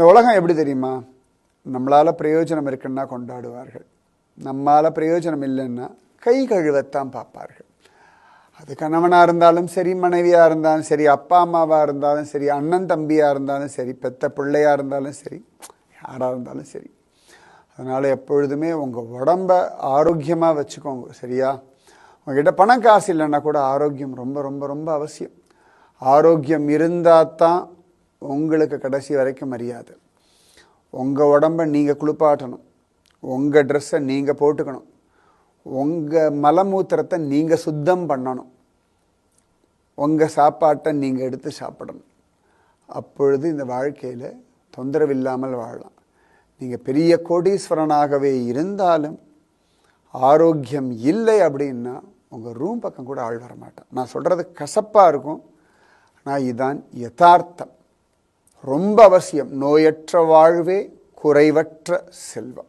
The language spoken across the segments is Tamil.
இந்த உலகம் எப்படி தெரியுமா? நம்மளால் பிரயோஜனம் இருக்குன்னா கொண்டாடுவார்கள், நம்மளால் பிரயோஜனம் இல்லைன்னா கை கழுவத்தான் பார்ப்பார்கள். அது கணவனாக இருந்தாலும் சரி, மனைவியாக இருந்தாலும் சரி, அப்பா அம்மாவாக இருந்தாலும் சரி, அண்ணன் தம்பியாக இருந்தாலும் சரி, பெத்த பிள்ளையாக இருந்தாலும் சரி, யாராக இருந்தாலும் சரி. அதனால் எப்பொழுதுமே உங்கள் உடம்பை ஆரோக்கியமாக வச்சுக்கோங்க, சரியா? உங்ககிட்ட பணம் காசு இல்லைன்னா கூட ஆரோக்கியம் ரொம்ப ரொம்ப ரொம்ப அவசியம். ஆரோக்கியம் இருந்தால் தான் உங்களுக்கு கடைசி வரைக்கும் மரியாதை. உங்கள் உடம்பை நீங்கள் குளிப்பாட்டணும், உங்கள் ட்ரெஸ்ஸை நீங்கள் போட்டுக்கணும், உங்கள் மலமூத்திரத்தை நீங்கள் சுத்தம் பண்ணணும், உங்கள் சாப்பாட்டை நீங்கள் எடுத்து சாப்பிடணும். அப்பொழுது இந்த வாழ்க்கையில் தொந்தரவு இல்லாமல் வாழலாம். நீங்கள் பெரிய கோடீஸ்வரனாகவே இருந்தாலும் ஆரோக்கியம் இல்லை அப்படின்னா உங்கள் ரூம் பக்கம் கூட ஆள் வர மாட்டான். நான் சொல்கிறது கசப்பாக இருக்கும், ஆனால் இதுதான் யதார்த்தம். ரொம்ப அவசியம். நோயற்ற வாழ்வே குறைவற்ற செல்வம்.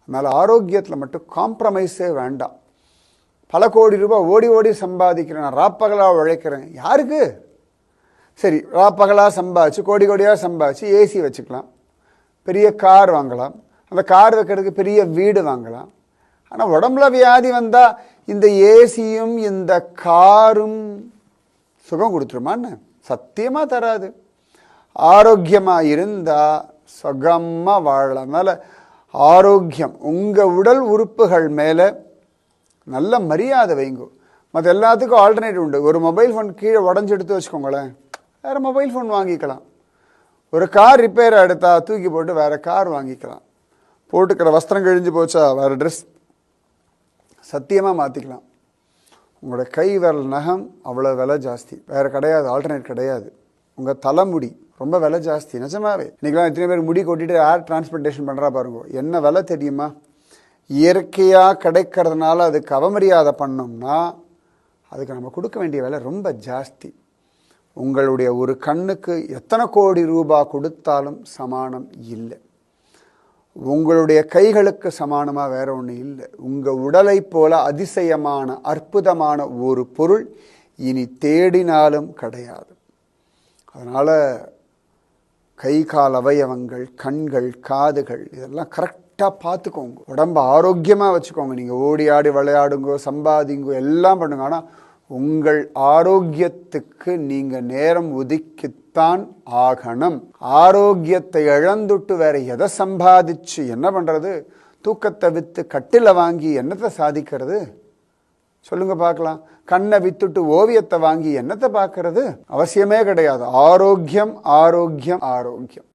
அதனால் ஆரோக்கியத்தில் மட்டும் காம்ப்ரமைஸே வேண்டாம். பல கோடி ரூபாய் ஓடி ஓடி சம்பாதிக்கிறேன், நான் ராப்பகலாக உழைக்கிறேன். யாருக்கு? சரி, ராப்பகலாக சம்பாதிச்சு கோடி கோடியாக சம்பாதிச்சு ஏசி வச்சுக்கலாம், பெரிய கார் வாங்கலாம், அந்த கார் வைக்கிறதுக்கு பெரிய வீடு வாங்கலாம். ஆனால் உடம்புல வியாதி வந்தால் இந்த ஏசியும் இந்த காரும் சுகம் கொடுத்துருமான்னு? சத்தியமாக தராது. ஆரோக்கியமாக இருந்தால் சுகமாக வாழலாம். அதனால் ஆரோக்கியம், உங்கள் உடல் உறுப்புகள் மேலே நல்ல மரியாதை வைங்க. மற்ற எல்லாத்துக்கும் ஆல்டர்னேட்டிவ் உண்டு. ஒரு மொபைல் ஃபோன் கீழே உடஞ்சி எடுத்து வச்சுக்கோங்களேன், வேறு மொபைல் ஃபோன் வாங்கிக்கலாம். ஒரு கார் ரிப்பேர் எடுத்தால் தூக்கி போட்டு வேறு கார் வாங்கிக்கலாம். போட்டுக்கிற வஸ்திரம் கிழிஞ்சு போச்சா வேறு ட்ரெஸ் சத்தியமாக மாற்றிக்கலாம். உங்களோட கை விரல் நகம் அவ்வளோ விலை ஜாஸ்தி, வேறு கிடையாது, ஆல்டர்னேட் கிடையாது. உங்கள் தலைமுடி ரொம்ப விலை ஜாஸ்தி, நிஜமாவே. இன்றைக்கெலாம் எத்தனை பேர் முடி கொட்டிட்டு ஏர் டிரான்ஸ்போர்ட்டேஷன் பண்ணுறா பாருங்க, என்ன விலை தெரியுமா? இயற்கையாக கிடைக்கிறதுனால அதுக்கு அவமரியாதை பண்ணோம்னா அதுக்கு நம்ம கொடுக்க வேண்டிய விலை ரொம்ப ஜாஸ்தி. உங்களுடைய ஒரு கண்ணுக்கு எத்தனை கோடி ரூபாய் கொடுத்தாலும் சமானம் இல்லை. உங்களுடைய கைகளுக்கு சமானமாக வேற ஒன்று இல்லை. உங்கள் உடலை போல அதிசயமான அற்புதமான ஒரு பொருள் இனி தேடினாலும் கிடையாது. அதனால் கை கால் அவயவங்கள், கண்கள், காதுகள் இதெல்லாம் கரெக்டாக பார்த்துக்கோங்க. உடம்பை ஆரோக்கியமாக வச்சுக்கோங்க. நீங்கள் ஓடி ஆடி விளையாடுங்கோ, சம்பாதிங்கோ, எல்லாம் பண்ணுங்க. ஆனால் உங்கள் ஆரோக்கியத்துக்கு நீங்கள் நேரம் ஒதுக்கித்தான் ஆகணும். ஆரோக்கியத்தை இழந்துட்டு வேற எதை சம்பாதிச்சு என்ன பண்ணுறது? தூக்கத்தை விற்று கட்டில வாங்கி என்னத்தை சாதிக்கிறது? சொல்லுங்க பார்க்கலாம். கண்ணை வித்துட்டு ஓவியத்தை வாங்கி என்னத்தை பார்க்கறது? அவசியமே கிடையாது. ஆரோக்கியம், ஆரோக்கியம், ஆரோக்கியம்.